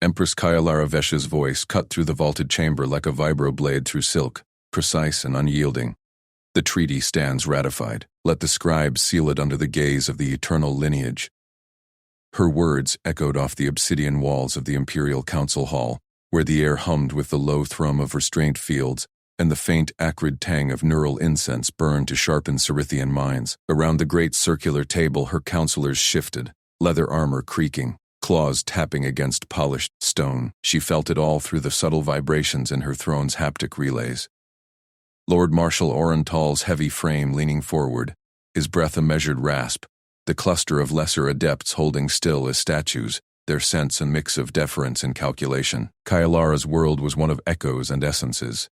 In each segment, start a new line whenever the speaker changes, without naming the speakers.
Empress Kyalara Vesh's voice cut through the vaulted chamber like a vibroblade through silk, precise and unyielding. The treaty stands ratified. Let the scribes seal it under the gaze of the eternal lineage. Her words echoed off the obsidian walls of the Imperial Council Hall, where the air hummed with the low thrum of restraint fields, and the faint, acrid tang of neural incense burned to sharpen Cerithian minds. Around the great circular table her counselors shifted, leather armor creaking, claws tapping against polished stone. She felt it all through the subtle vibrations in her throne's haptic relays. Lord Marshal Orental's heavy frame leaning forward, his breath a measured rasp, the cluster of lesser adepts holding still as statues, their sense a mix of deference and calculation. Kyalara's world was one of echoes and essences.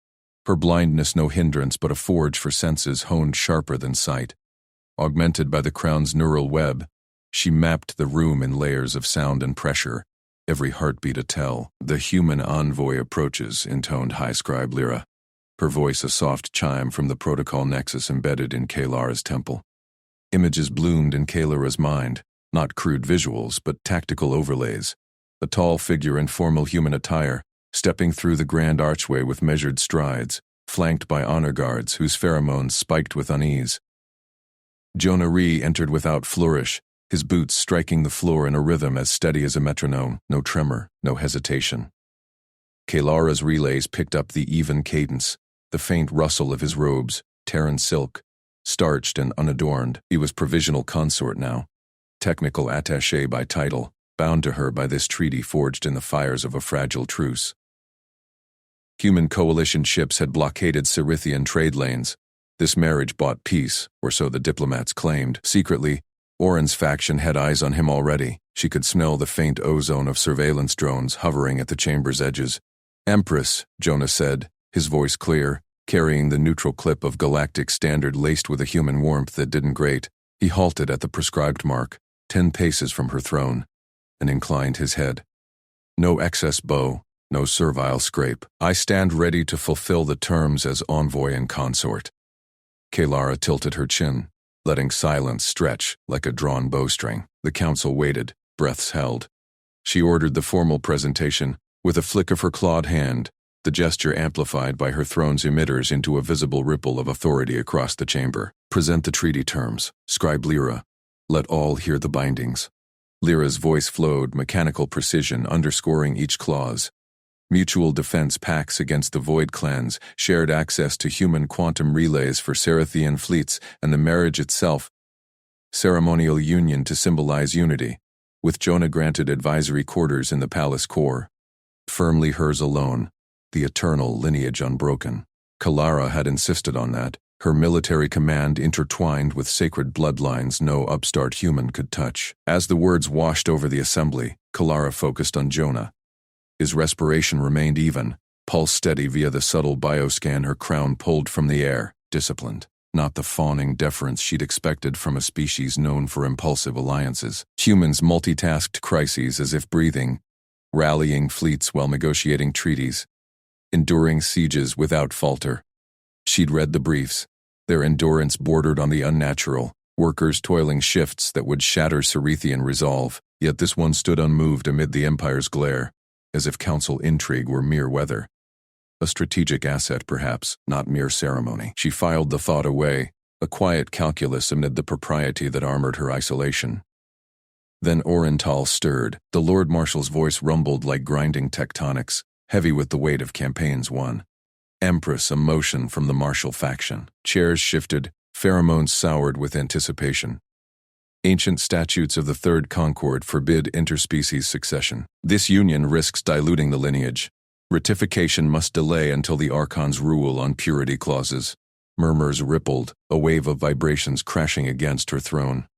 Her blindness no hindrance but a forge for senses honed sharper than sight. Augmented by the crown's neural web, she mapped the room in layers of sound and pressure, every heartbeat a tell. The human envoy approaches, intoned High Scribe Lyra, her voice a soft chime from the protocol nexus embedded in Kalara's temple. Images bloomed in Kalara's mind, not crude visuals, but tactical overlays. A tall figure in formal human attire, stepping through the grand archway with measured strides, flanked by honor guards whose pheromones spiked with unease. Jonah Rhee entered without flourish, his boots striking the floor in a rhythm as steady as a metronome, no tremor, no hesitation. Kalara's relays picked up the even cadence, the faint rustle of his robes, Terran silk, starched and unadorned. He was provisional consort now, technical attaché by title, bound to her by this treaty forged in the fires of a fragile truce. Human coalition ships had blockaded Cerithian trade lanes. This marriage bought peace, or so the diplomats claimed. Secretly, Oren's faction had eyes on him already. She could smell the faint ozone of surveillance drones hovering at the chamber's edges. Empress, Jonah said, his voice clear, carrying the neutral clip of galactic standard laced with a human warmth that didn't grate. He halted at the prescribed mark, 10 paces from her throne, and inclined his head. No excess bow, no servile scrape. I stand ready to fulfill the terms as envoy and consort. Kalara tilted her chin, letting silence stretch like a drawn bowstring. The council waited, breaths held. She ordered the formal presentation, with a flick of her clawed hand, the gesture amplified by her throne's emitters into a visible ripple of authority across the chamber. Present the treaty terms, Scribe Lyra. Let all hear the bindings. Lyra's voice flowed, mechanical precision underscoring each clause. Mutual defense pacts against the Void clans, shared access to human quantum relays for Cerithian fleets, and the marriage itself. Ceremonial union to symbolize unity, with Jonah granted advisory quarters in the palace core. Firmly hers alone, the eternal lineage unbroken. Kalara had insisted on that, her military command intertwined with sacred bloodlines no upstart human could touch. As the words washed over the assembly, Kalara focused on Jonah. His respiration remained even, pulse steady via the subtle bioscan her crown pulled from the air, disciplined, not the fawning deference she'd expected from a species known for impulsive alliances. Humans multitasked crises as if breathing, rallying fleets while negotiating treaties, enduring sieges without falter. She'd read the briefs, their endurance bordered on the unnatural, workers toiling shifts that would shatter Cerithian resolve, yet this one stood unmoved amid the Empire's glare, as if council intrigue were mere weather. A strategic asset, perhaps, not mere ceremony. She filed the thought away, a quiet calculus amid the propriety that armored her isolation. Then Orental stirred. The Lord Marshal's voice rumbled like grinding tectonics, heavy with the weight of campaigns won. Empress, a motion from the Marshal faction. Chairs shifted, pheromones soured with anticipation. Ancient statutes of the Third Concord forbid interspecies succession. This union risks diluting the lineage. Ratification must delay until the Archons rule on purity clauses. Murmurs rippled, a wave of vibrations crashing against her throne.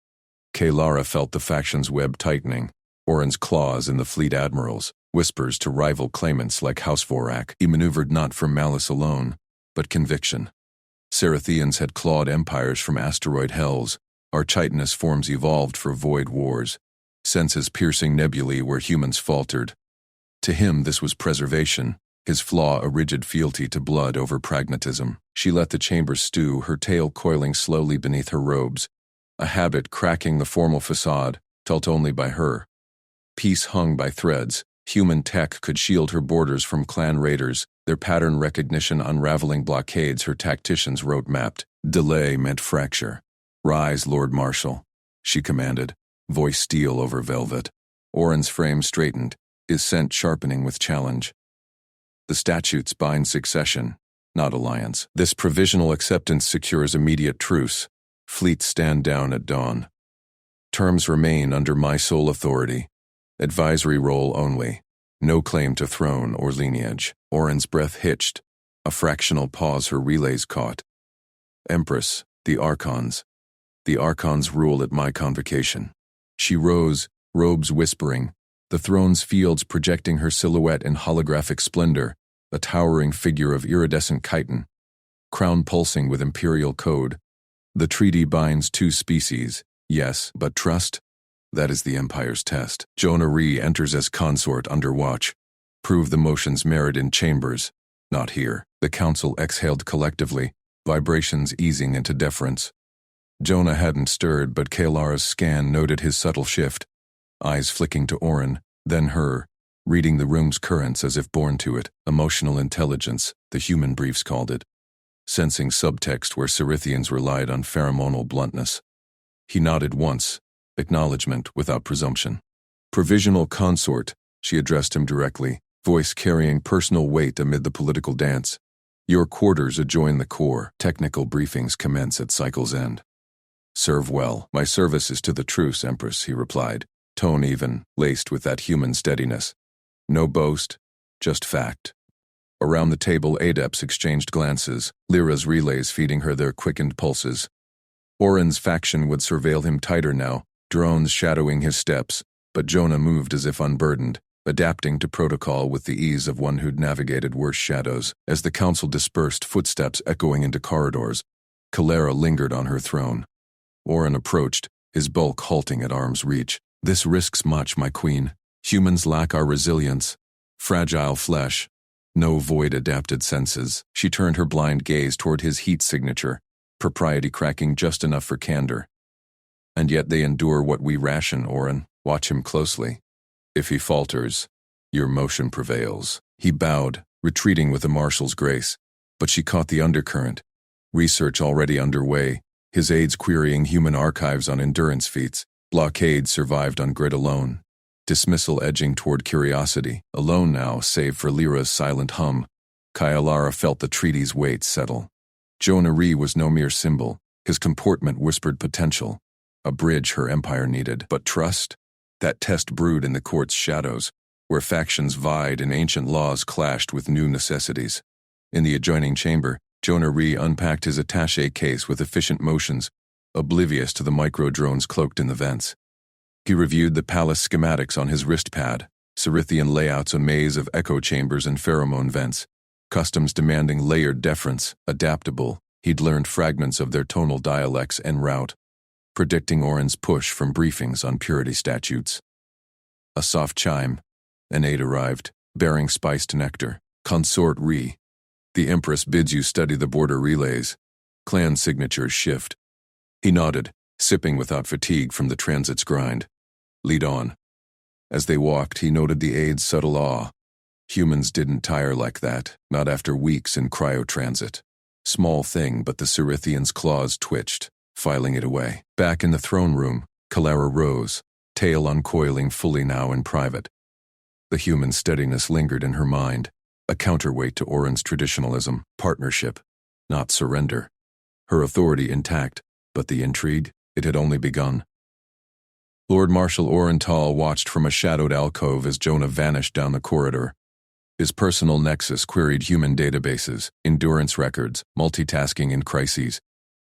Kalara felt the faction's web tightening, Oren's claws in the fleet admirals, whispers to rival claimants like House Vorak. He maneuvered not from malice alone, but conviction. Cerithians had clawed empires from asteroid hells, our forms evolved for void wars, senses piercing nebulae where humans faltered. To him this was preservation, his flaw a rigid fealty to blood over pragmatism. She let the chamber stew, her tail coiling slowly beneath her robes, a habit cracking the formal facade, felt only by her. Peace hung by threads, Human tech could shield her borders from clan raiders, their pattern recognition unraveling blockades her tacticians road-mapped. Delay meant fracture. "Rise, Lord Marshal," she commanded, voice steel over velvet. Oren's frame straightened, his scent sharpening with challenge. "The statutes bind succession, not alliance. This provisional acceptance secures immediate truce. Fleets stand down at dawn. Terms remain under my sole authority. Advisory role only. No claim to throne or lineage." Oren's breath hitched, a fractional pause her relays caught. "Empress, the Archons. The Archons rule at my convocation." She rose, robes whispering, the throne's fields projecting her silhouette in holographic splendor, a towering figure of iridescent chitin, crown pulsing with imperial code. "The treaty binds two species, yes, but trust? That is the Empire's test." Jonah Rhee enters as consort under watch. "Prove the motion's merit in chambers, not here." The council exhaled collectively, vibrations easing into deference. Jonah hadn't stirred, but Kalara's scan noted his subtle shift, eyes flicking to Oren, then her, reading the room's currents as if born to it. Emotional intelligence, the human briefs called it. Sensing subtext where Cerithians relied on pheromonal bluntness. He nodded once, acknowledgement without presumption. "Provisional consort," she addressed him directly, voice carrying personal weight amid the political dance. "Your quarters adjoin the core. Technical briefings commence at cycle's end." "Serve well. My service is to the truce, Empress," he replied, tone even, laced with that human steadiness. No boast, just fact. Around the table, adepts exchanged glances, Lyra's relays feeding her their quickened pulses. Oren's faction would surveil him tighter now, drones shadowing his steps, but Jonah moved as if unburdened, adapting to protocol with the ease of one who'd navigated worse shadows. As the council dispersed, footsteps echoing into corridors, Kalara lingered on her throne. Oren approached, his bulk halting at arm's reach. "This risks much, my queen. Humans lack our resilience. Fragile flesh. No void-adapted senses." She turned her blind gaze toward his heat signature, propriety cracking just enough for candor. "And yet they endure what we ration, Oren. Watch him closely. If he falters, your motion prevails." He bowed, retreating with a marshal's grace, but she caught the undercurrent. Research already underway, his aides querying human archives on endurance feats. Blockade survived on grid alone. Dismissal edging toward curiosity. Alone now, save for Lyra's silent hum, Kalara felt the treaty's weight settle. Jonah Rhee was no mere symbol. His comportment whispered potential. A bridge her empire needed. But trust? That test brewed in the court's shadows, where factions vied and ancient laws clashed with new necessities. In the adjoining chamber, Jonah Rhee unpacked his attaché case with efficient motions, oblivious to the micro-drones cloaked in the vents. He reviewed the palace schematics on his wrist pad, Cerithian layouts, a maze of echo chambers and pheromone vents, customs demanding layered deference, adaptable. He'd learned fragments of their tonal dialects en route, predicting Oren's push from briefings on purity statutes. A soft chime. An aide arrived, bearing spiced nectar. "Consort Rhee. The Empress bids you study the border relays. Clan signatures shift." He nodded, sipping without fatigue from the transit's grind. "Lead on." As they walked, he noted the aide's subtle awe. Humans didn't tire like that, not after weeks in cryotransit. Small thing, but the Cerithian's claws twitched, filing it away. Back in the throne room, Kalara rose, tail uncoiling fully now in private. The human steadiness lingered in her mind, a counterweight to Oren's traditionalism, partnership, not surrender. Her authority intact, but the intrigue, it had only begun. Lord Marshal Orenthal watched from a shadowed alcove as Jonah vanished down the corridor. His personal nexus queried human databases, endurance records, multitasking in crises.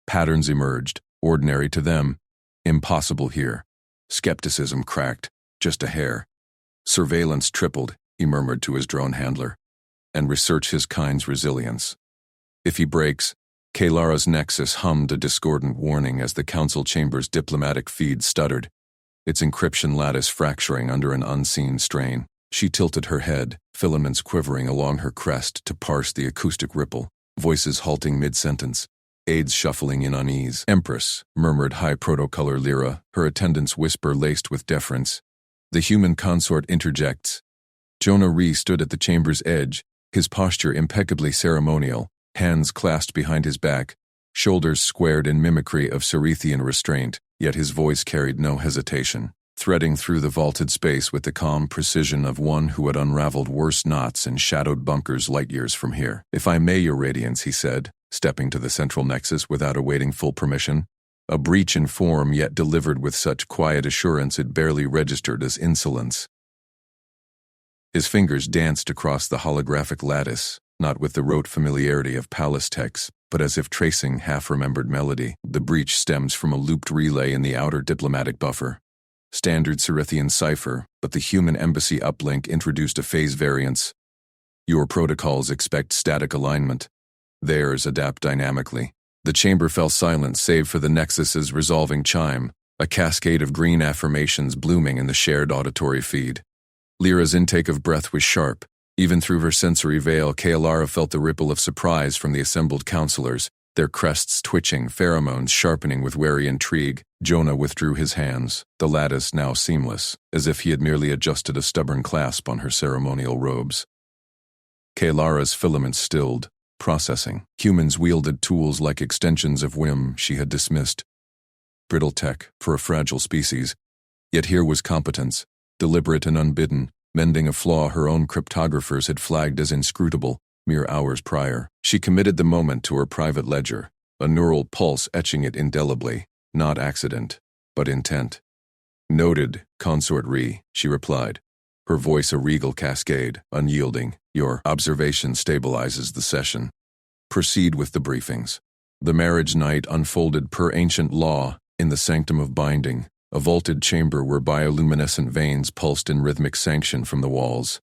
Patterns emerged, ordinary to them, impossible here. Skepticism cracked, just a hair. "Surveillance tripled," he murmured to his drone handler, "and research his kind's resilience. If he breaks..." Kalara's nexus hummed a discordant warning as the council chamber's diplomatic feed stuttered, its encryption lattice fracturing under an unseen strain. She tilted her head, filaments quivering along her crest to parse the acoustic ripple, voices halting mid-sentence, aides shuffling in unease. "Empress," murmured high protocolor Lyra, her attendant's whisper laced with deference. The human consort interjects. Jonah Rhee stood at the chamber's edge, his posture impeccably ceremonial, hands clasped behind his back, shoulders squared in mimicry of Cerethian restraint, yet his voice carried no hesitation, threading through the vaulted space with the calm precision of one who had unraveled worse knots in shadowed bunkers light years from here. "If I may, Your Radiance," he said, stepping to the central nexus without awaiting full permission. A breach in form, yet delivered with such quiet assurance it barely registered as insolence. His fingers danced across the holographic lattice, not with the rote familiarity of palace texts, but as if tracing half-remembered melody. The breach stems from a looped relay in the outer diplomatic buffer. Standard Cerethian cipher, but the human embassy uplink introduced a phase variance. Your protocols expect static alignment. Theirs adapt dynamically. The chamber fell silent save for the Nexus's resolving chime, a cascade of green affirmations blooming in the shared auditory feed. Lyra's intake of breath was sharp. Even through her sensory veil, Kaelara felt the ripple of surprise from the assembled counselors, their crests twitching, pheromones sharpening with wary intrigue. Jonah withdrew his hands, the lattice now seamless, as if he had merely adjusted a stubborn clasp on her ceremonial robes. Kaelara's filaments stilled, processing. Humans wielded tools like extensions of whim she had dismissed. Brittle tech for a fragile species. Yet here was competence, deliberate and unbidden, mending a flaw her own cryptographers had flagged as inscrutable mere hours prior. She committed the moment to her private ledger, a neural pulse etching it indelibly, not accident, but intent. "Noted, Consort Rhee," she replied, her voice a regal cascade, unyielding. "Your observation stabilizes the session. Proceed with the briefings." The marriage night unfolded per ancient law in the sanctum of binding, a vaulted chamber where bioluminescent veins pulsed in rhythmic sanction from the walls.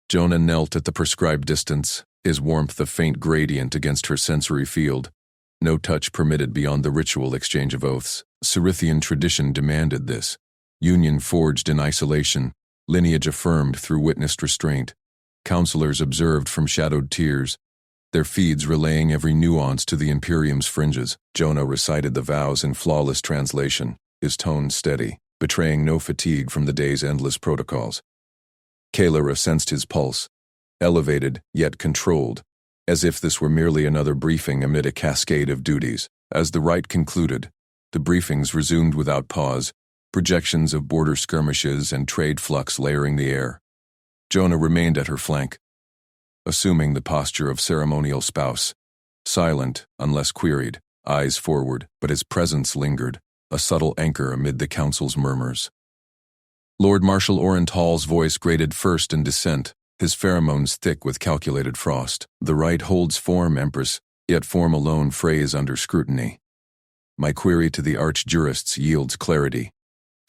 Jonah knelt at the prescribed distance, his warmth a faint gradient against her sensory field. No touch permitted beyond the ritual exchange of oaths. Cerethian tradition demanded this. Union forged in isolation, lineage affirmed through witnessed restraint. Counselors observed from shadowed tiers, their feeds relaying every nuance to the Imperium's fringes. Jonah recited the vows in flawless translation, his tone steady, betraying no fatigue from the day's endless protocols. Kaelara sensed his pulse, elevated yet controlled, as if this were merely another briefing amid a cascade of duties. As the rite concluded, the briefings resumed without pause, projections of border skirmishes and trade flux layering the air. Jonah remained at her flank, assuming the posture of ceremonial spouse, silent unless queried, eyes forward, but his presence lingered, a subtle anchor amid the council's murmurs. Lord Marshal Orenthal's voice grated first in dissent, his pheromones thick with calculated frost. "The rite holds form, Empress, yet form alone frays under scrutiny. My query to the archjurists yields clarity.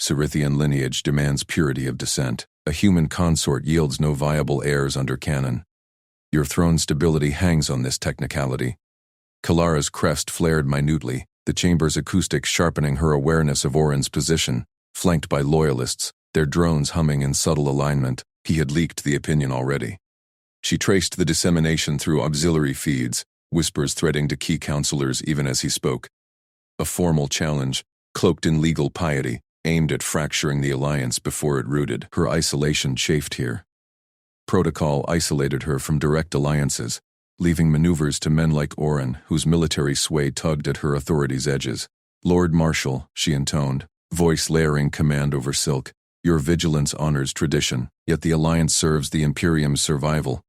Cerethian lineage demands purity of descent. A human consort yields no viable heirs under canon. Your throne stability hangs on this technicality." Kalara's crest flared minutely, the chamber's acoustics sharpening her awareness of Oren's position, flanked by loyalists, their drones humming in subtle alignment. He had leaked the opinion already. She traced the dissemination through auxiliary feeds, whispers threading to key counselors even as he spoke. A formal challenge, cloaked in legal piety, aimed at fracturing the alliance before it rooted. Her isolation chafed here. Protocol isolated her from direct alliances, leaving maneuvers to men like Oren, whose military sway tugged at her authority's edges. "Lord Marshal," she intoned, voice layering command over silk, "your vigilance honors tradition, yet the alliance serves the Imperium's survival.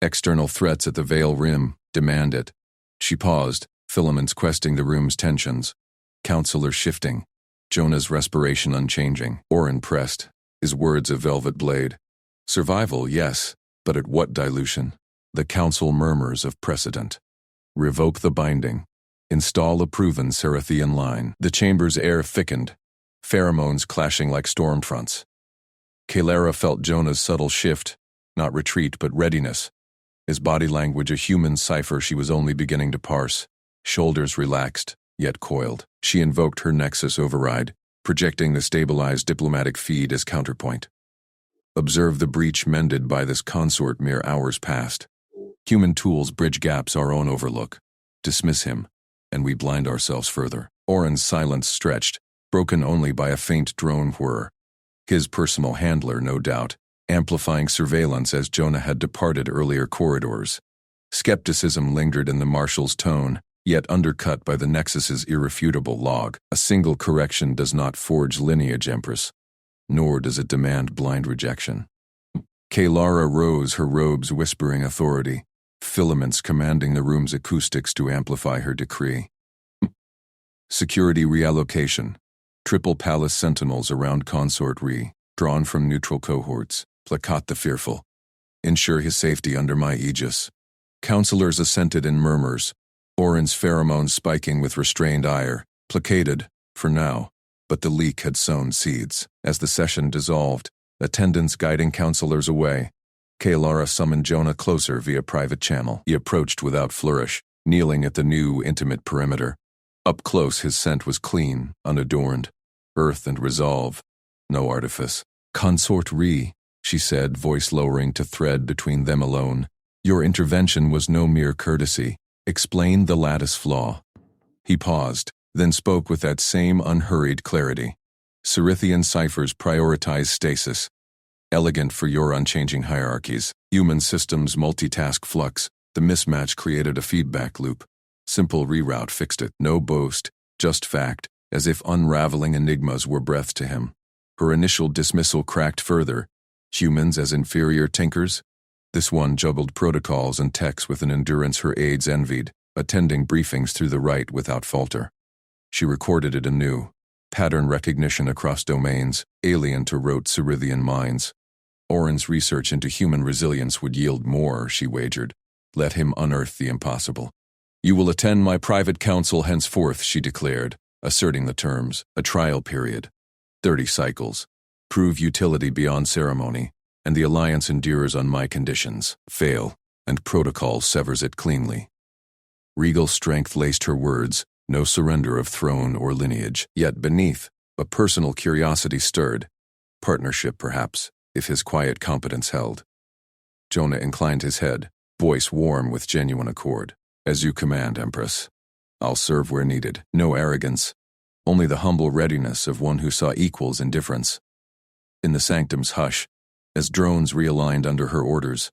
External threats at the Veil Rim demand it." She paused, filaments questing the room's tensions. Counselor shifting, Jonah's respiration unchanging. Oren pressed, his words a velvet blade. "Survival, yes, but at what dilution?" The council murmurs of precedent. "Revoke the binding. Install a proven Cerethian line." The chamber's air thickened, pheromones clashing like storm fronts. Kaelara felt Jonah's subtle shift, not retreat but readiness, his body language a human cipher she was only beginning to parse. Shoulders relaxed, yet coiled. She invoked her nexus override, projecting the stabilized diplomatic feed as counterpoint. "Observe the breach mended by this consort mere hours past. Human tools bridge gaps our own overlook. Dismiss him, and we blind ourselves further." Oren's silence stretched, broken only by a faint drone whir. His personal handler, no doubt, amplifying surveillance as Jonah had departed earlier corridors. Skepticism lingered in the Marshal's tone, yet undercut by the Nexus's irrefutable log. A single correction does not forge lineage, Empress, nor does it demand blind rejection. Kaylara rose, her robes whispering authority, filaments commanding the room's acoustics to amplify her decree. Security reallocation. Triple palace sentinels around Consort Re, drawn from neutral cohorts, placate the fearful. Ensure his safety under my aegis. Counselors assented in murmurs, Orin's pheromones spiking with restrained ire, placated, for now, but the leak had sown seeds. As the session dissolved, attendants guiding counselors away, Kaylara summoned Jonah closer via private channel. He approached without flourish, kneeling at the new, intimate perimeter. Up close, his scent was clean, unadorned. Earth and resolve, no artifice. Consort Re, she said, voice lowering to thread between them alone. Your intervention was no mere courtesy. Explain the lattice flaw. He paused, then spoke with that same unhurried clarity. Cerithian ciphers prioritize stasis. Elegant for your unchanging hierarchies. Human systems multitask flux. The mismatch created a feedback loop. Simple reroute fixed it. No boast, just fact, as if unraveling enigmas were breath to him. Her initial dismissal cracked further. Humans as inferior tinkers? This one juggled protocols and techs with an endurance her aides envied, attending briefings through the right without falter. She recorded it anew. Pattern recognition across domains, alien to rote Cerithian minds. Orin's research into human resilience would yield more, she wagered. Let him unearth the impossible. You will attend my private council henceforth, she declared, asserting the terms. A trial period. 30 cycles. Prove utility beyond ceremony, and the alliance endures on my conditions. Fail, and protocol severs it cleanly. Regal strength laced her words, no surrender of throne or lineage. Yet beneath, a personal curiosity stirred. Partnership, perhaps, if his quiet competence held. Jonah inclined his head, voice warm with genuine accord. As you command, Empress. I'll serve where needed. No arrogance, only the humble readiness of one who saw equals in difference. In the sanctum's hush, as drones realigned under her orders,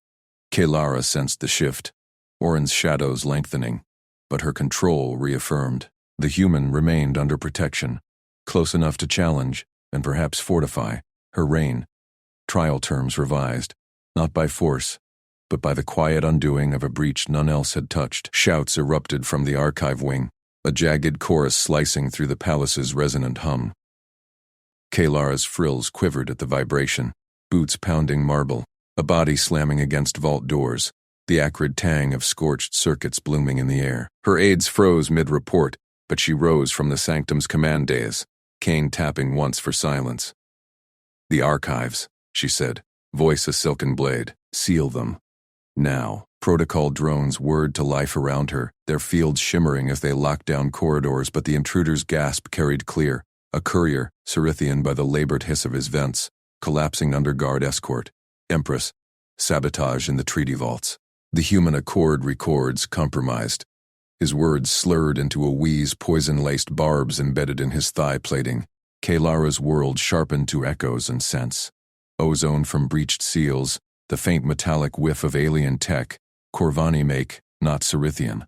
Kaylara sensed the shift, Orin's shadows lengthening, but her control reaffirmed. The human remained under protection, close enough to challenge, and perhaps fortify, her reign. Trial terms revised, not by force, but by the quiet undoing of a breach none else had touched. Shouts erupted from the archive wing, a jagged chorus slicing through the palace's resonant hum. Kaylara's frills quivered at the vibration, boots pounding marble, a body slamming against vault doors, the acrid tang of scorched circuits blooming in the air. Her aides froze mid-report, but she rose from the sanctum's command dais, cane tapping once for silence. The archives, she said, voice a silken blade. Seal them. Now. Protocol drones whirred to life around her, their fields shimmering as they locked down corridors, but the intruder's gasp carried clear. A courier, Cerithian by the labored hiss of his vents, collapsing under guard escort. Empress. Sabotage in the treaty vaults. The human accord records compromised. His words slurred into a wheeze, poison-laced barbs embedded in his thigh plating. Kaylara's world sharpened to echoes and scents. Ozone from breached seals, the faint metallic whiff of alien tech, Corvani make, not Cerithian.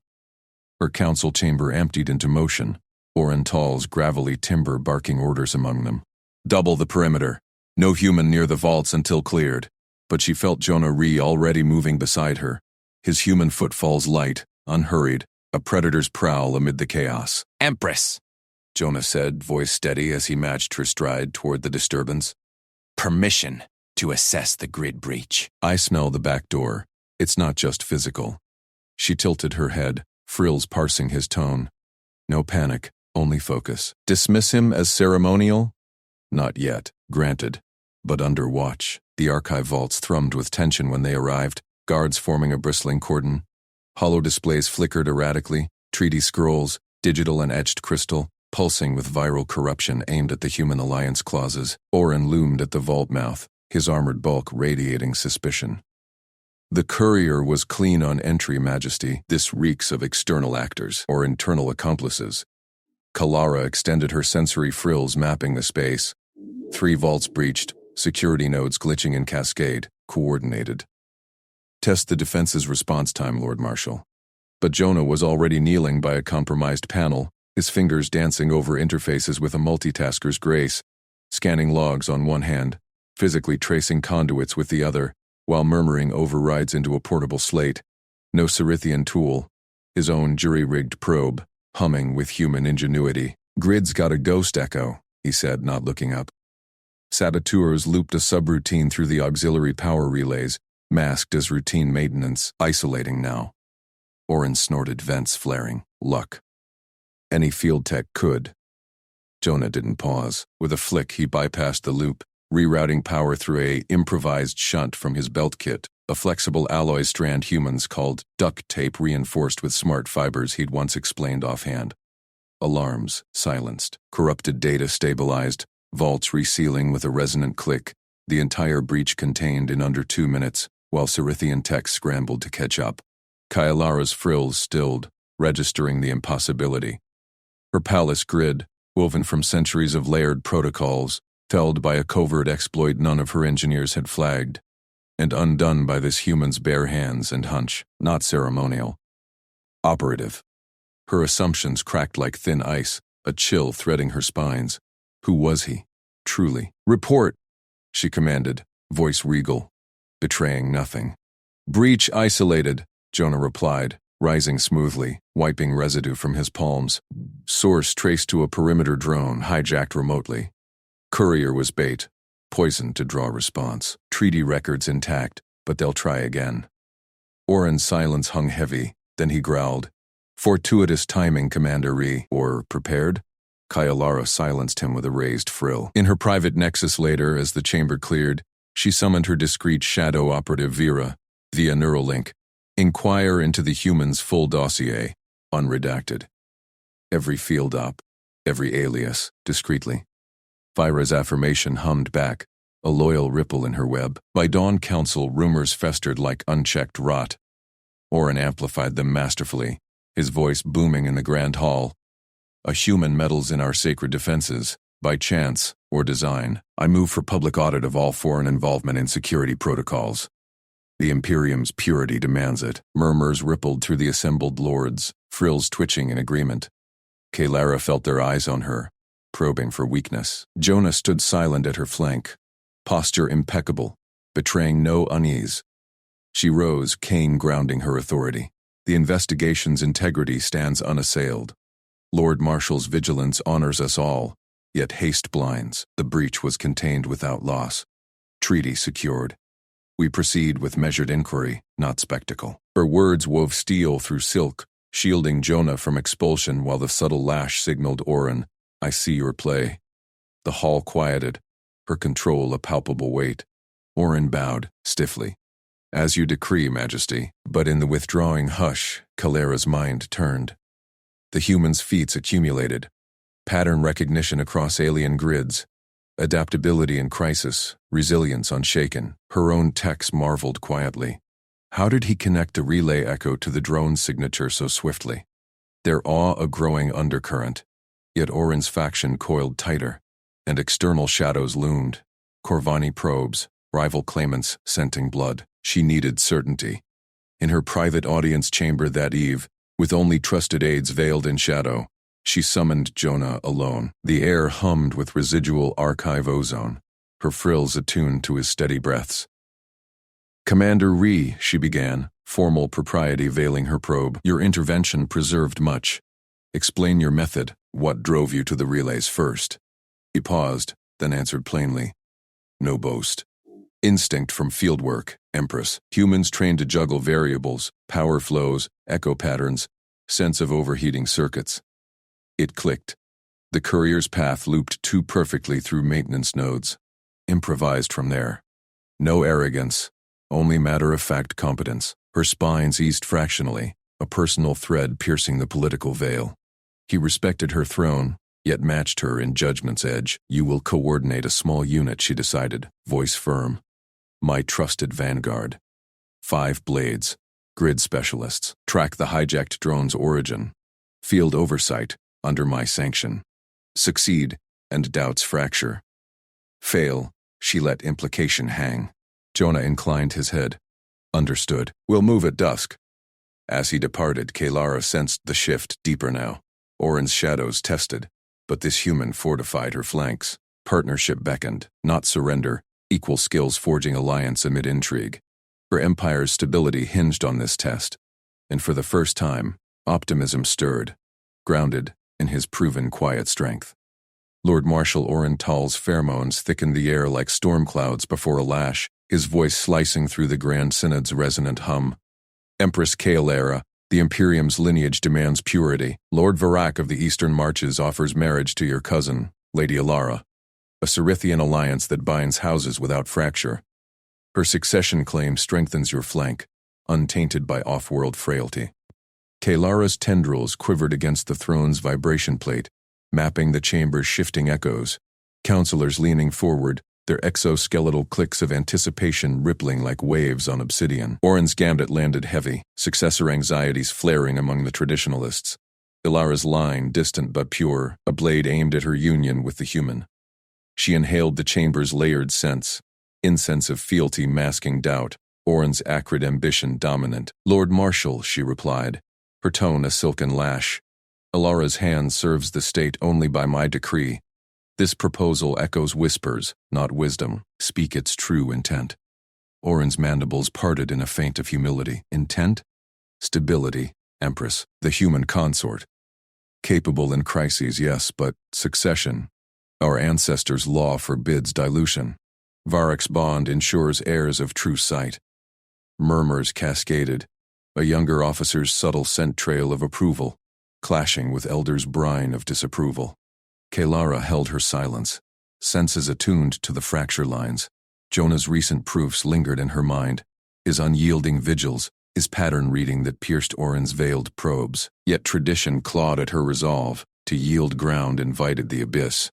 Her council chamber emptied into motion, Orental's gravelly timber barking orders among them. Double the perimeter. No human near the vaults until cleared. But she felt Jonah Ree already moving beside her, his human footfalls light, unhurried, a predator's prowl amid the chaos. Empress, Jonah said, voice steady as he matched her stride toward the disturbance. Permission to assess the grid breach. I smell the back door. It's not just physical. She tilted her head, frills parsing his tone. No panic, only focus. Dismiss him as ceremonial? Not yet, granted. But under watch. The archive vaults thrummed with tension when they arrived, guards forming a bristling cordon. Hollow displays flickered erratically, treaty scrolls, digital and etched crystal, pulsing with viral corruption aimed at the human alliance clauses. Orin loomed at the vault mouth, his armored bulk radiating suspicion. The courier was clean on entry, Majesty. This reeks of external actors or internal accomplices. Kaylara extended her sensory frills mapping the space. 3 vaults breached, security nodes glitching in cascade, coordinated. Test the defense's response time, Lord Marshal. But Jonah was already kneeling by a compromised panel, his fingers dancing over interfaces with a multitasker's grace, scanning logs on one hand, physically tracing conduits with the other, while murmuring overrides into a portable slate. No Cerithian tool, his own jury-rigged probe, humming with human ingenuity. Grid's got a ghost echo, he said, not looking up. Saboteurs looped a subroutine through the auxiliary power relays, masked as routine maintenance, isolating now. Orin snorted, vents flaring. Luck. Any field tech could. Jonah didn't pause. With a flick, he bypassed the loop, rerouting power through a improvised shunt from his belt kit, a flexible alloy strand humans called duct tape reinforced with smart fibers he'd once explained offhand. Alarms silenced, corrupted data stabilized, vaults resealing with a resonant click, the entire breach contained in under 2 minutes, while Cerithian techs scrambled to catch up. Kyalara's frills stilled, registering the impossibility. Her palace grid, woven from centuries of layered protocols, felled by a covert exploit none of her engineers had flagged, and undone by this human's bare hands and hunch, not ceremonial. Operative. Her assumptions cracked like thin ice, a chill threading her spines. Who was he? Truly. Report, she commanded, voice regal, betraying nothing. Breach isolated, Jonah replied, rising smoothly, wiping residue from his palms. Source traced to a perimeter drone hijacked remotely. Courier was bait, poisoned to draw response. Treaty records intact, but they'll try again. Orin's silence hung heavy, then he growled. Fortuitous timing, Commander Ree. Or prepared? Kyalara silenced him with a raised frill. In her private nexus later, as the chamber cleared, she summoned her discreet shadow operative Vera, via Neuralink. Inquire into the human's full dossier, unredacted. Every field op, every alias, discreetly. Vira's affirmation hummed back, a loyal ripple in her web. By dawn council, rumors festered like unchecked rot. Orin amplified them masterfully, his voice booming in the grand hall. A human meddles in our sacred defenses, by chance or design. I move for public audit of all foreign involvement in security protocols. The Imperium's purity demands it. Murmurs rippled through the assembled lords, frills twitching in agreement. Kyalara felt their eyes on her, probing for weakness. Jonah stood silent at her flank, posture impeccable, betraying no unease. She rose, cane grounding her authority. The investigation's integrity stands unassailed. Lord Marshal's vigilance honors us all, yet haste blinds. The breach was contained without loss. Treaty secured. We proceed with measured inquiry, not spectacle. Her words wove steel through silk, shielding Jonah from expulsion while the subtle lash signaled Orin, I see your play. The hall quieted, her control a palpable weight. Orin bowed, stiffly. As you decree, Majesty. But in the withdrawing hush, Kalara's mind turned. The human's feats accumulated. Pattern recognition across alien grids. Adaptability in crisis, resilience unshaken. Her own techs marveled quietly. How did he connect the relay echo to the drone's signature so swiftly? Their awe a growing undercurrent. Yet Orin's faction coiled tighter, and external shadows loomed. Corvani probes, rival claimants scenting blood. She needed certainty. In her private audience chamber that eve, with only trusted aides veiled in shadow, she summoned Jonah alone. The air hummed with residual archive ozone, her frills attuned to his steady breaths. Commander Ree, she began, formal propriety veiling her probe. Your intervention preserved much. Explain your method. What drove you to the relays first? He paused, then answered plainly. No boast. Instinct from fieldwork, Empress. Humans trained to juggle variables, power flows, echo patterns, sense of overheating circuits. It clicked. The courier's path looped too perfectly through maintenance nodes. Improvised from there. No arrogance, only matter-of-fact competence. Her spines eased fractionally, a personal thread piercing the political veil. He respected her throne, yet matched her in judgment's edge. You will coordinate a small unit, she decided, voice firm. My trusted vanguard. 5 blades, grid specialists. Track the hijacked drone's origin. Field oversight, under my sanction. Succeed, and doubts fracture. Fail, She let implication hang. Jonah inclined his head. Understood. We'll move at dusk. As he departed, Kalara sensed the shift deeper now. Oren's shadows tested, but this human fortified her flanks. Partnership beckoned, not surrender, equal skills forging alliance amid intrigue. Her empire's stability hinged on this test, and for the first time, optimism stirred, grounded in his proven quiet strength. Lord Marshal Oren Tal's pheromones thickened the air like storm clouds before a lash, his voice slicing through the Grand Synod's resonant hum. Empress Kaelara, the Imperium's lineage demands purity. Lord Varak of the Eastern Marches offers marriage to your cousin, Lady Alara. A Cerithian alliance that binds houses without fracture. Her succession claim strengthens your flank, untainted by off-world frailty. Kaelara's tendrils quivered against the throne's vibration plate, mapping the chamber's shifting echoes. Counselors leaning forward, their exoskeletal clicks of anticipation rippling like waves on obsidian. Oren's gambit landed heavy, successor anxieties flaring among the traditionalists. Ilara's line, distant but pure, a blade aimed at her union with the human. She inhaled the chamber's layered scents, incense of fealty masking doubt, Oren's acrid ambition dominant. Lord Marshal, she replied, her tone a silken lash. Ilara's hand serves the state only by my decree. This proposal echoes whispers, not wisdom. Speak its true intent. Oren's mandibles parted in a feint of humility. Intent? Stability, Empress, the human consort. Capable in crises, yes, but succession. Our ancestors' law forbids dilution. Varak's bond ensures heirs of true sight. Murmurs cascaded, a younger officer's subtle scent trail of approval, clashing with elders' brine of disapproval. Kaelara held her silence, senses attuned to the fracture lines. Jonah's recent proofs lingered in her mind, his unyielding vigils, his pattern reading that pierced Oren's veiled probes. Yet tradition clawed at her resolve, to yield ground invited the abyss.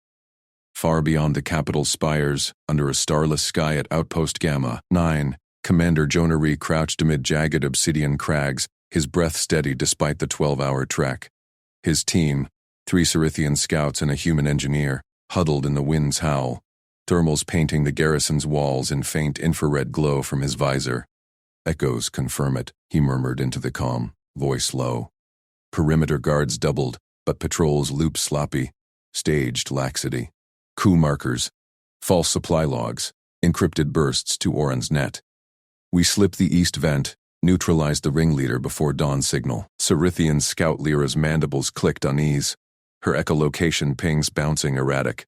Far beyond the capital's spires, under a starless sky at Outpost Gamma 9, Commander Jonah Ree crouched amid jagged obsidian crags, his breath steady despite the 12-hour trek. His team, 3 Cerithian scouts and a human engineer, huddled in the wind's howl, thermals painting the garrison's walls in faint infrared glow from his visor. Echoes confirm it, he murmured into the calm, voice low. Perimeter guards doubled, but patrols looped sloppy, staged laxity. Coup markers, false supply logs, encrypted bursts to Oren's net. We slipped the east vent, neutralized the ringleader before dawn signal. Cerithian scout Lyra's mandibles clicked unease, her echolocation pings bouncing erratic.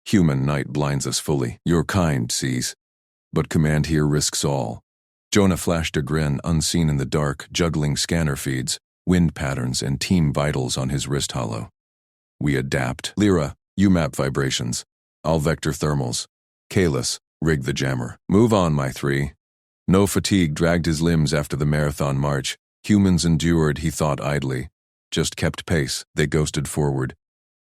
Human night blinds us fully. Your kind sees, but command here risks all. Jonah flashed a grin unseen in the dark, juggling scanner feeds, wind patterns and team vitals on his wrist hollow. We adapt. Lyra, you map vibrations. I'll vector thermals. Kalis, rig the jammer. Move on, my 3. No fatigue dragged his limbs after the marathon march. Humans endured, he thought idly. Just kept pace, they ghosted forward.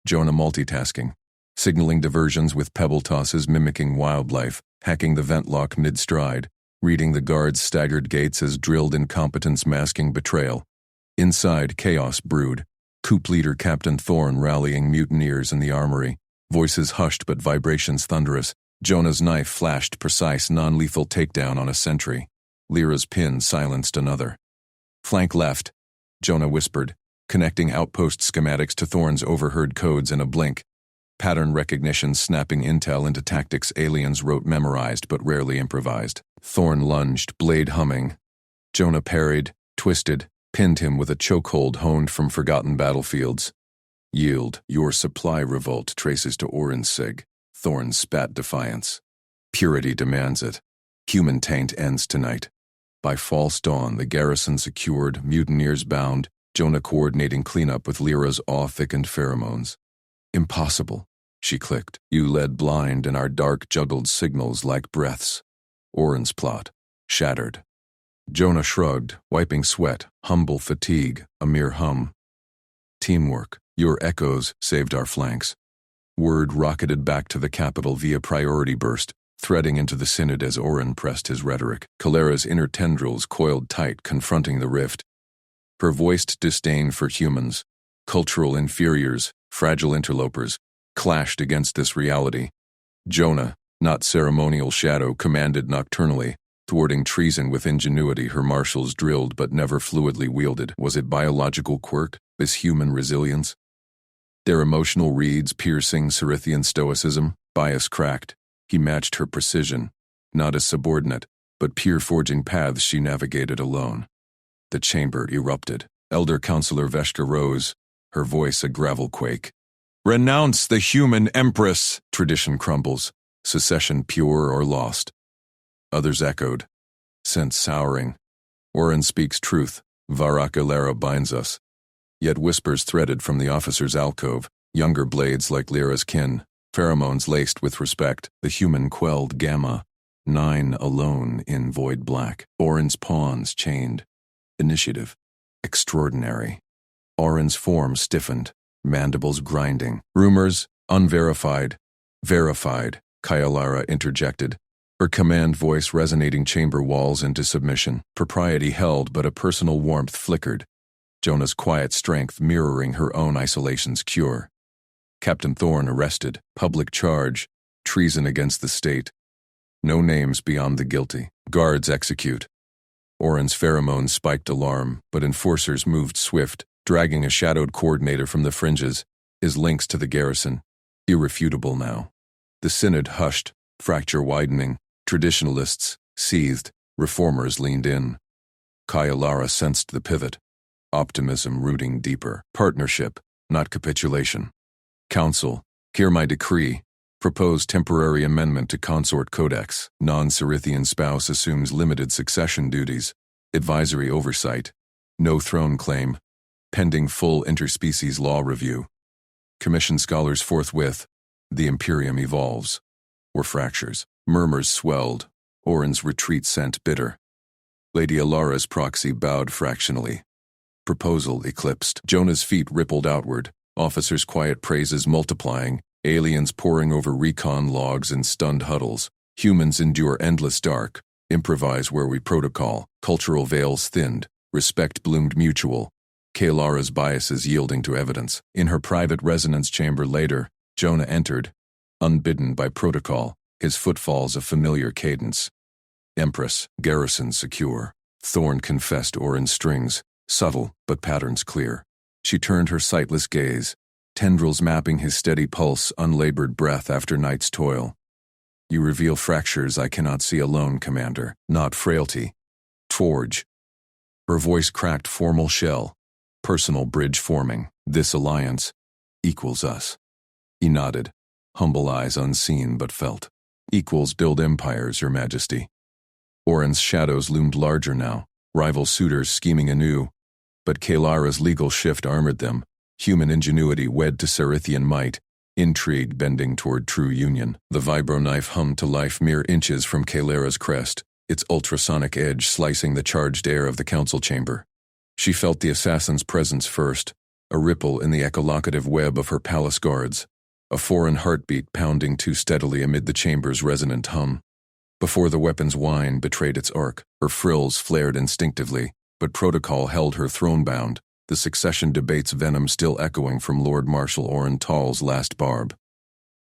Jonah multitasking. Signaling diversions with pebble tosses mimicking wildlife, hacking the vent lock mid-stride, reading the guards' staggered gates as drilled incompetence masking betrayal. Inside, chaos brewed. Coup leader Captain Thorne rallying mutineers in the armory. Voices hushed but vibrations thunderous. Jonah's knife flashed precise non-lethal takedown on a sentry. Lyra's pin silenced another. Flank left, Jonah whispered, connecting outpost schematics to Thorne's overheard codes in a blink. Pattern recognition snapping intel into tactics aliens wrote memorized but rarely improvised. Thorne lunged, blade humming. Jonah parried, twisted, pinned him with a chokehold honed from forgotten battlefields. Yield, your supply revolt traces to Oren's sig. Thorne spat defiance. Purity demands it. Human taint ends tonight. By false dawn, the garrison secured, mutineers bound, Jonah coordinating cleanup with Lyra's awe-thickened pheromones. Impossible, she clicked. You led blind and our dark juggled signals like breaths. Oren's plot, shattered. Jonah shrugged, wiping sweat, humble fatigue, a mere hum. Teamwork, your echoes saved our flanks. Word rocketed back to the capital via priority burst, threading into the synod as Oren pressed his rhetoric. Kalera's inner tendrils coiled tight, confronting the rift. Her voiced disdain for humans, cultural inferiors, fragile interlopers, clashed against this reality. Jonah, Not ceremonial shadow commanded nocturnally, thwarting treason with ingenuity her marshals drilled but never fluidly wielded. Was it biological quirk, this human resilience? Their emotional reeds piercing Cerithian stoicism, bias cracked. He matched her precision, not as subordinate, but peer forging paths she navigated alone. The chamber erupted. Elder Counselor Veshka rose, her voice a gravel quake. Renounce the human empress! Tradition crumbles, secession pure or lost. Others echoed, sense souring. Oren speaks truth, Varakalera binds us. Yet whispers threaded from the officer's alcove, younger blades like Lyra's kin, pheromones laced with respect, the human quelled gamma. 9 alone in void black. Oren's pawns chained. Initiative. Extraordinary. Oren's form stiffened, mandibles grinding. Rumors, unverified. Verified, Kaialara interjected, her command voice resonating chamber walls into submission. Propriety held, but a personal warmth flickered. Jonah's quiet strength mirroring her own isolation's cure. Captain Thorne arrested, public charge, treason against the state. No names beyond the guilty. Guards execute. Oren's pheromones spiked alarm, but enforcers moved swift, dragging a shadowed coordinator from the fringes, his links to the garrison. Irrefutable now. The synod hushed, fracture widening. Traditionalists seethed, reformers leaned in. Kaialara sensed the pivot. Optimism rooting deeper. Partnership, not capitulation. Council, hear my decree. Propose temporary amendment to Consort Codex. Non-Cerithian spouse assumes limited succession duties. Advisory oversight. No throne claim. Pending full interspecies law review. Commission scholars forthwith. The Imperium evolves. Or fractures. Murmurs swelled. Oren's retreat sent bitter. Lady Alara's proxy bowed fractionally. Proposal eclipsed. Jonah's feet rippled outward. Officers' quiet praises multiplying. Aliens poring over recon logs in stunned huddles. Humans endure endless dark. Improvise where we protocol. Cultural veils thinned. Respect bloomed mutual. Kailara's biases yielding to evidence. In her private resonance chamber later, Jonah entered, unbidden by protocol, his footfalls a familiar cadence. Empress, garrison secure. Thorne confessed Oren strings, subtle but patterns clear. She turned her sightless gaze, tendrils mapping his steady pulse, unlabored breath after night's toil. You reveal fractures I cannot see alone, Commander, not frailty. Forge. Her voice cracked formal shell, personal bridge forming. This alliance equals us. He nodded, humble eyes unseen but felt. Equals build empires, Your Majesty. Oren's shadows loomed larger now, rival suitors scheming anew, but Kailara's legal shift armored them, human ingenuity wed to Cerithian might, intrigue bending toward true union. The vibro-knife hummed to life mere inches from Kailara's crest, its ultrasonic edge slicing the charged air of the council chamber. She felt the assassin's presence first, a ripple in the echolocative web of her palace guards, a foreign heartbeat pounding too steadily amid the chamber's resonant hum. Before the weapon's whine betrayed its arc, her frills flared instinctively, but protocol held her throne-bound, the succession debate's venom still echoing from Lord Marshal Oren Tall's last barb.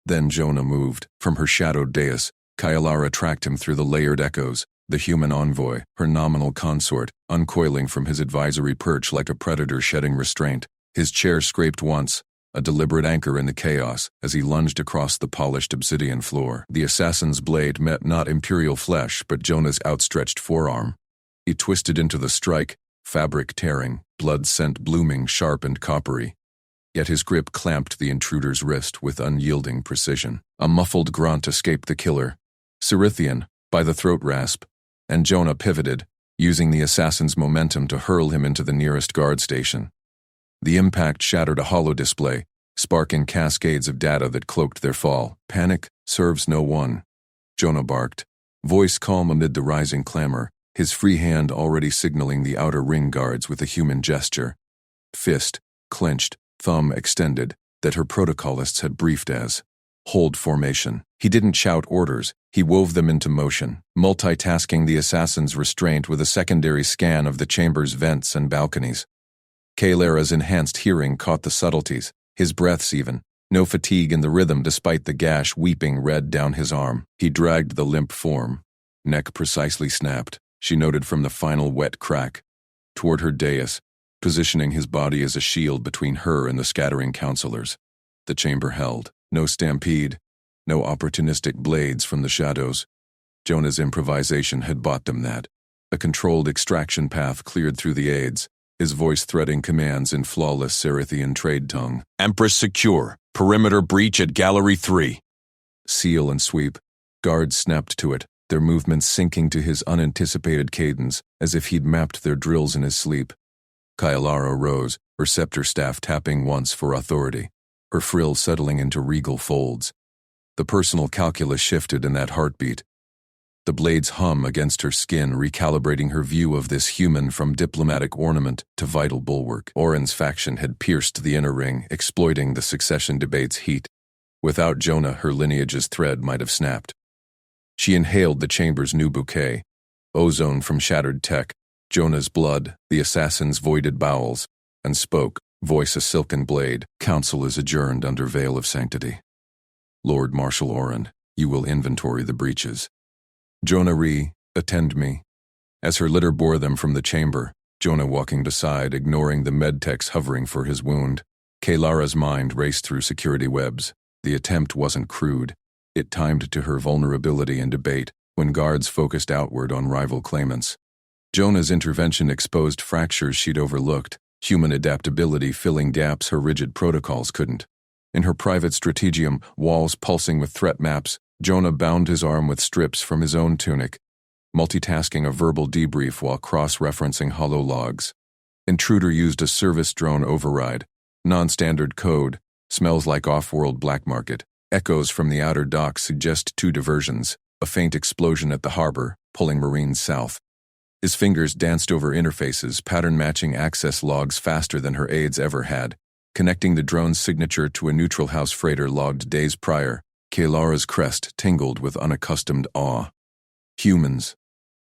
Then Jonah moved. From her shadowed dais, Kaialara tracked him through the layered echoes, the human envoy, her nominal consort, uncoiling from his advisory perch like a predator shedding restraint. His chair scraped once, a deliberate anchor in the chaos, as he lunged across the polished obsidian floor. The assassin's blade met not imperial flesh but Jonah's outstretched forearm. He twisted into the strike, fabric tearing, blood scent blooming sharp and coppery. Yet his grip clamped the intruder's wrist with unyielding precision. A muffled grunt escaped the killer, Cerithian, by the throat rasp, and Jonah pivoted, using the assassin's momentum to hurl him into the nearest guard station. The impact shattered a holo display, sparking cascades of data that cloaked their fall. Panic serves no one. Jonah barked, voice calm amid the rising clamor, his free hand already signaling the outer ring guards with a human gesture. Fist, clenched, thumb extended, that her protocolists had briefed as hold formation. He didn't shout orders, he wove them into motion, multitasking the assassin's restraint with a secondary scan of the chamber's vents and balconies. Kailara's enhanced hearing caught the subtleties, his breaths even, No fatigue in the rhythm despite the gash weeping red down his arm. He dragged the limp form. Neck precisely snapped, she noted from the final wet crack, toward her dais, positioning his body as a shield between her and the scattering counselors. The chamber held. No stampede, no opportunistic blades from the shadows. Jonah's improvisation had bought them that. A controlled extraction path cleared through the aids, his voice threading commands in flawless Cerithian trade tongue. Empress secure. Perimeter breach at Gallery 3. Seal and sweep. Guards snapped to it, their movements syncing to his unanticipated cadence, as if he'd mapped their drills in his sleep. Kailara rose, her scepter staff tapping once for authority, her frill settling into regal folds. The personal calculus shifted in that heartbeat. The blades hum against her skin, recalibrating her view of this human from diplomatic ornament to vital bulwark. Oren's faction had pierced the inner ring, exploiting the succession debate's heat. Without Jonah, her lineage's thread might have snapped. She inhaled the chamber's new bouquet. Ozone from shattered tech, Jonah's blood, the assassin's voided bowels, and spoke, voice a silken blade. Council is adjourned under veil of sanctity. Lord Marshal Oren, you will inventory the breaches. Jonah attend me. As her litter bore them from the chamber, Jonah walking beside, ignoring the medtechs hovering for his wound. Kailara's mind raced through security webs. The attempt wasn't crude. It timed to her vulnerability and debate when guards focused outward on rival claimants. Jonah's intervention exposed fractures she'd overlooked, human adaptability filling gaps her rigid protocols couldn't. In her private strategium, walls pulsing with threat maps, Jonah bound his arm with strips from his own tunic, multitasking a verbal debrief while cross-referencing holo logs. Intruder used a service drone override. Non-standard code, smells like off-world black market. Echoes from the outer docks suggest two diversions, a faint explosion at the harbor, pulling Marines south. His fingers danced over interfaces, pattern-matching access logs faster than her aides ever had, connecting the drone's signature to a neutral house freighter logged days prior. Kailara's crest tingled with unaccustomed awe. Humans,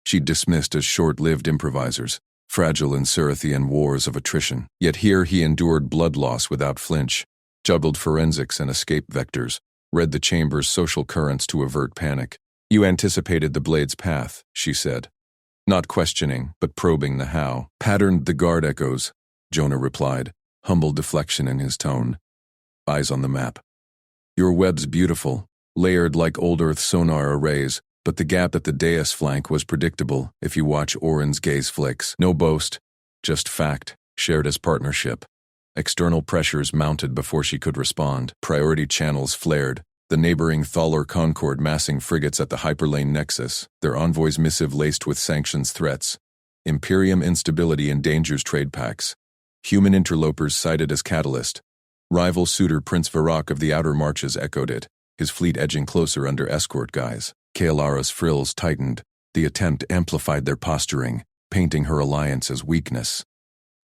she'd dismissed as short-lived improvisers, fragile in Cerithian wars of attrition. Yet here he endured blood loss without flinch, juggled forensics and escape vectors, read the chamber's social currents to avert panic. You anticipated the blade's path, she said. Not questioning, but probing the how. Patterned the guard echoes, Jonah replied, humble deflection in his tone. Eyes on the map. Your web's beautiful, layered like old Earth sonar arrays, but the gap at the dais flank was predictable if you watch Oren's gaze flicks. No boast, just fact, shared as partnership. External pressures mounted before she could respond. Priority channels flared, the neighboring Thaler Concord massing frigates at the hyperlane nexus, their envoy's missive laced with sanctions threats. Imperium instability endangers trade pacts. Human interlopers cited as catalyst. Rival suitor Prince Varrock of the Outer Marches echoed it, his fleet edging closer under escort guise. Kailara's frills tightened. The attempt amplified their posturing, painting her alliance as weakness.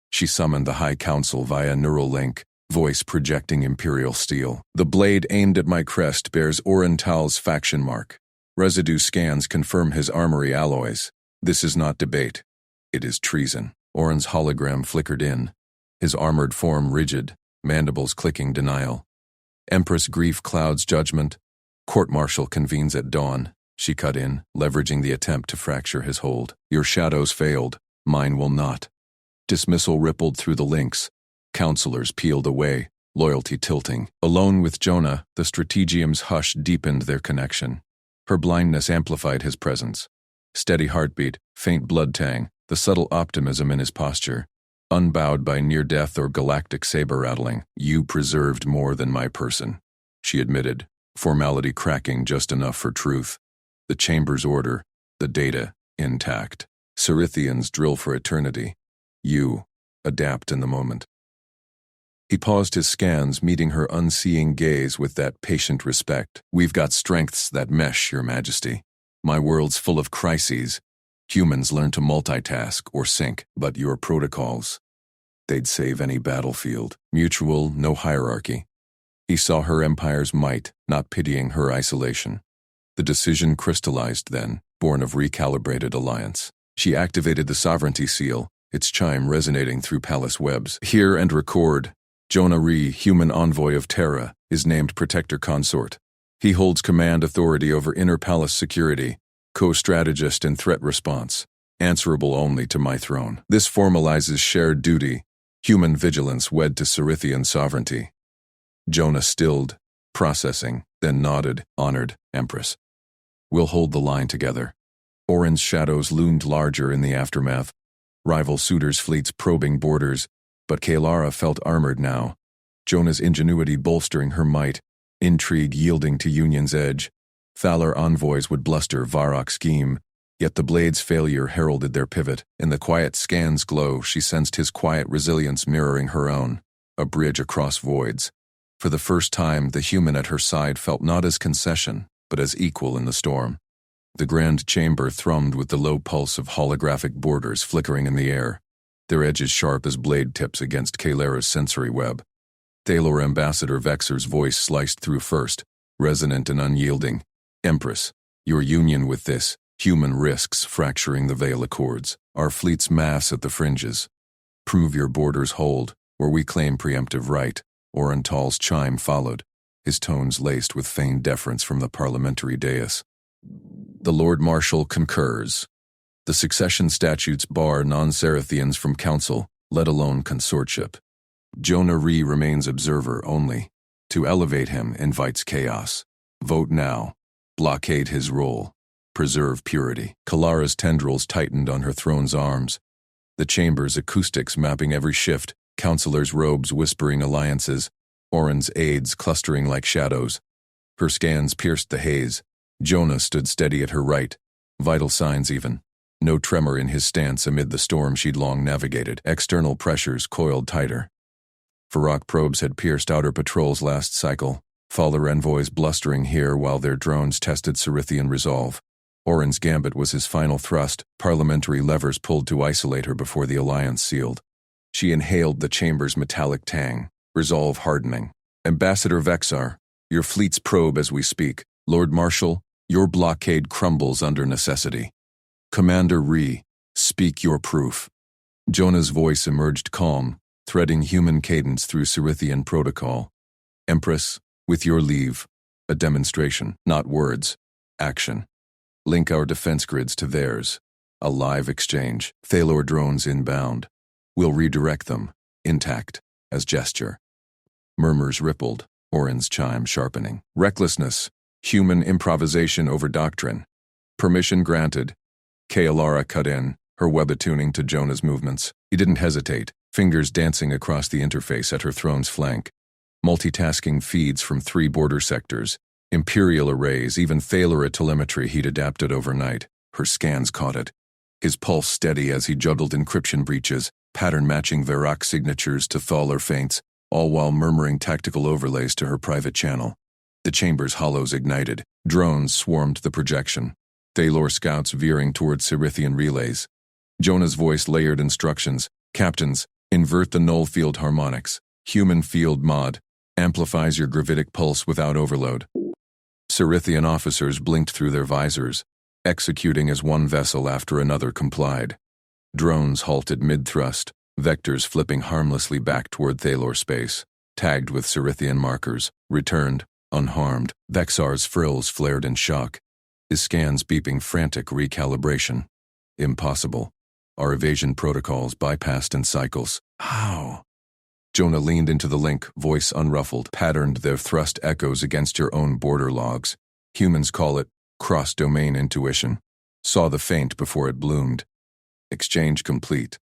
She summoned the High Council via neural link, voice projecting imperial steel. The blade aimed at my crest bears Oren Tal's faction mark. Residue scans confirm his armory alloys. This is not debate. It is treason. Oren's hologram flickered in, his armored form rigid, mandibles clicking denial. Empress grief clouds judgment. Court-martial convenes at dawn, she cut in, leveraging the attempt to fracture his hold. Your shadows failed, mine will not. Dismissal rippled through the links. Counselors peeled away, loyalty tilting. Alone with Jonah, the strategium's hush deepened their connection. Her blindness amplified his presence. Steady heartbeat, faint blood tang, the subtle optimism in his posture. Unbowed by near-death or galactic saber-rattling, you preserved more than my person, she admitted, formality cracking just enough for truth. The chamber's order, the data, intact. Cerithians drill for eternity. You adapt in the moment. He paused his scans, meeting her unseeing gaze with that patient respect. We've got strengths that mesh, Your Majesty. My world's full of crises. Humans learn to multitask or sync, but your protocols, they'd save any battlefield. Mutual, no hierarchy. He saw her empire's might, not pitying her isolation. The decision crystallized then, born of recalibrated alliance. She activated the sovereignty seal, its chime resonating through palace webs. Hear and record. Jonah Ree, human envoy of Terra, is named Protector Consort. He holds command authority over inner palace security, co-strategist in threat response, answerable only to my throne. This formalizes shared duty, human vigilance wed to Cerithian sovereignty. Jonah stilled, processing, then nodded, honored, Empress. We'll hold the line together. Orin's shadows loomed larger in the aftermath, rival suitors' fleets probing borders, but Kaelara felt armored now, Jonah's ingenuity bolstering her might, intrigue yielding to Union's edge. Thalar envoys would bluster Varrock's scheme, yet the Blade's failure heralded their pivot. In the quiet scan's glow, she sensed his quiet resilience mirroring her own, a bridge across voids. For the first time, the human at her side felt not as concession, but as equal in the storm. The grand chamber thrummed with the low pulse of holographic borders flickering in the air, their edges sharp as blade tips against Kaelara's sensory web. Thalor Ambassador Vexor's voice sliced through first, resonant and unyielding. Empress, your union with this human risks fracturing the Veil Accords, our fleet's mass at the fringes. Prove your borders hold, or we claim preemptive right. Orental's chime followed, his tones laced with feigned deference from the parliamentary dais. The Lord Marshal concurs. The succession statutes bar non-Cerithians from council, let alone consortship. Jonah Ree remains observer only. To elevate him invites chaos. Vote now. Blockade his role. Preserve purity. Kalara's tendrils tightened on her throne's arms. The chamber's acoustics mapping every shift, counselors' robes whispering alliances, Oren's aides clustering like shadows. Her scans pierced the haze. Jonah stood steady at her right, vital signs even. No tremor in his stance amid the storm she'd long navigated. External pressures coiled tighter. Varrock probes had pierced outer patrols last cycle, Thalar envoys blustering here while their drones tested Cerithian resolve. Oren's gambit was his final thrust, parliamentary levers pulled to isolate her before the alliance sealed. She inhaled the chamber's metallic tang, resolve hardening. Ambassador Vexor, your fleets probe as we speak. Lord Marshal, your blockade crumbles under necessity. Commander Ree, speak your proof. Jonah's voice emerged calm, threading human cadence through Cerithian protocol. Empress, with your leave, a demonstration, not words, action. Link our defense grids to theirs. A live exchange. Thalor drones inbound. We'll redirect them, intact, as gesture. Murmurs rippled, Oren's chime sharpening. Recklessness, human improvisation over doctrine. Permission granted. Kaelara cut in, her web attuning to Jonah's movements. He didn't hesitate, fingers dancing across the interface at her throne's flank. Multitasking feeds from 3 border sectors, imperial arrays, even Thalora telemetry he'd adapted overnight. Her scans caught it. His pulse steady as he juggled encryption breaches, pattern-matching Varrock signatures to Thalar feints, all while murmuring tactical overlays to her private channel. The chamber's hollows ignited. Drones swarmed the projection. Thalor scouts veering toward Cerithian relays. Jonah's voice layered instructions. Captains, invert the null field harmonics. Human field mod. Amplifies your gravitic pulse without overload. Cerithian officers blinked through their visors, executing as one vessel after another complied. Drones halted mid-thrust, vectors flipping harmlessly back toward Thalor space, tagged with Cerithian markers, returned, unharmed. Vexar's frills flared in shock, his scans beeping frantic recalibration. Impossible. Our evasion protocols bypassed in cycles. How? Jonah leaned into the link, voice unruffled, patterned their thrust echoes against your own border logs. Humans call it cross-domain intuition. Saw the feint before it bloomed. Exchange complete.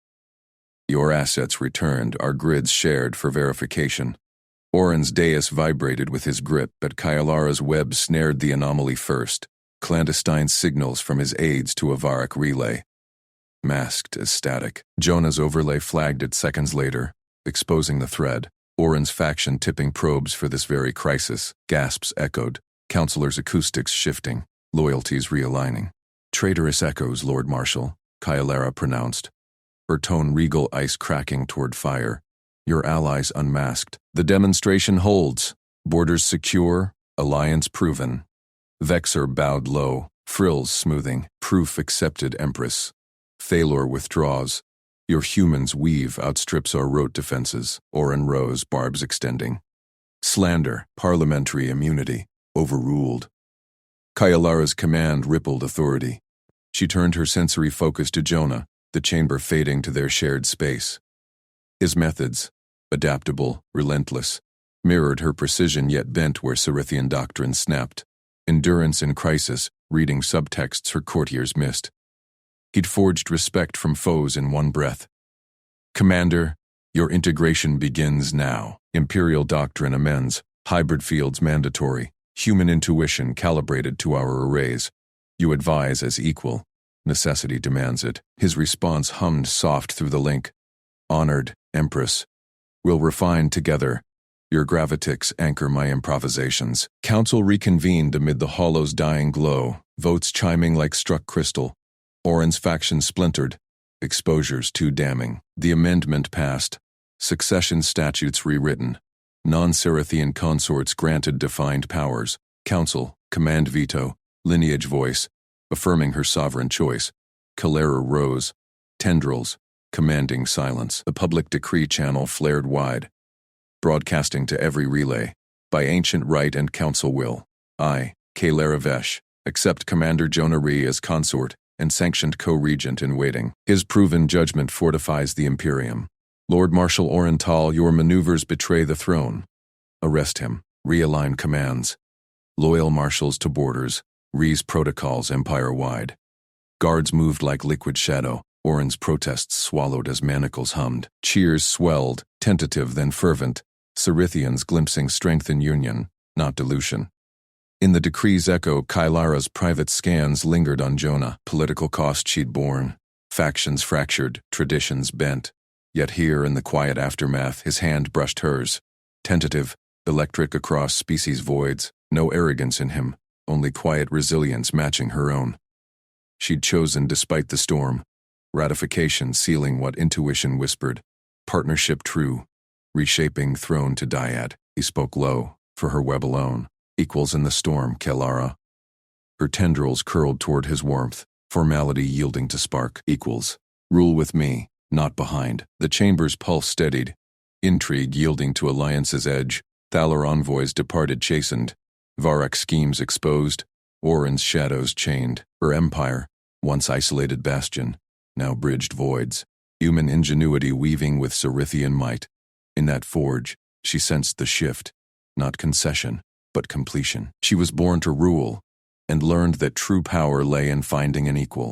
Your assets returned, our grids shared for verification. Oren's dais vibrated with his grip, but Kaelara's web snared the anomaly first. Clandestine signals from his aides to a Varrock relay. Masked as static. Jonah's overlay flagged it seconds later, exposing the thread. Oren's faction tipping probes for this very crisis. Gasps echoed, counselors' acoustics shifting, loyalties realigning. Traitorous echoes, Lord Marshal, Kaelara pronounced, her tone regal, ice cracking toward fire. Your allies unmasked. The demonstration holds. Borders secure, alliance proven. Vexor bowed low, frills smoothing. Proof accepted, Empress. Thalor withdraws. Your humans' weave outstrips our rote defenses, Orin rose, barbs extending. Slander, parliamentary immunity, overruled. Kyalara's command rippled authority. She turned her sensory focus to Jonah, the chamber fading to their shared space. His methods, adaptable, relentless, mirrored her precision yet bent where Cerithian doctrine snapped. Endurance in crisis, reading subtexts her courtiers missed. He'd forged respect from foes in one breath. Commander, your integration begins now. Imperial doctrine amends, hybrid fields mandatory, human intuition calibrated to our arrays. You advise as equal. Necessity demands it. His response hummed soft through the link. Honored, Empress. We'll refine together. Your gravitics anchor my improvisations. Council reconvened amid the hollow's dying glow, votes chiming like struck crystal. Orin's faction splintered, exposures too damning. The amendment passed, succession statutes rewritten, non-Cerithian consorts granted defined powers, council, command veto, lineage voice, affirming her sovereign choice. Kalara rose, tendrils, commanding silence. The public decree channel flared wide, broadcasting to every relay, by ancient right and council will. I, Kalara Vesh, accept Commander Jonah Ree as consort and sanctioned co-regent in waiting. His proven judgment fortifies the Imperium. Lord Marshal Orenthal, your maneuvers betray the throne. Arrest him. Realign commands. Loyal marshals to borders. Ree's protocols empire-wide. Guards moved like liquid shadow. Oren's protests swallowed as manacles hummed. Cheers swelled, tentative then fervent. Cerithians glimpsing strength in union, not dilution. In the decree's echo, Kylara's private scans lingered on Jonah. Political cost she'd borne. Factions fractured, traditions bent. Yet here, in the quiet aftermath, his hand brushed hers. Tentative, electric across species voids. No arrogance in him, only quiet resilience matching her own. She'd chosen despite the storm. Ratification sealing what intuition whispered. Partnership true. Reshaping throne to dyad. He spoke low, for her web alone. Equals in the storm, Kalara. Her tendrils curled toward his warmth, formality yielding to spark. Equals. Rule with me, not behind. The chamber's pulse steadied. Intrigue yielding to alliance's edge. Thalar envoys departed chastened. Varak schemes exposed. Orin's shadows chained. Her empire, once isolated bastion, now bridged voids. Human ingenuity weaving with Cerithian might. In that forge, she sensed the shift, not concession, but completion. She was born to rule, and learned that true power lay in finding an equal.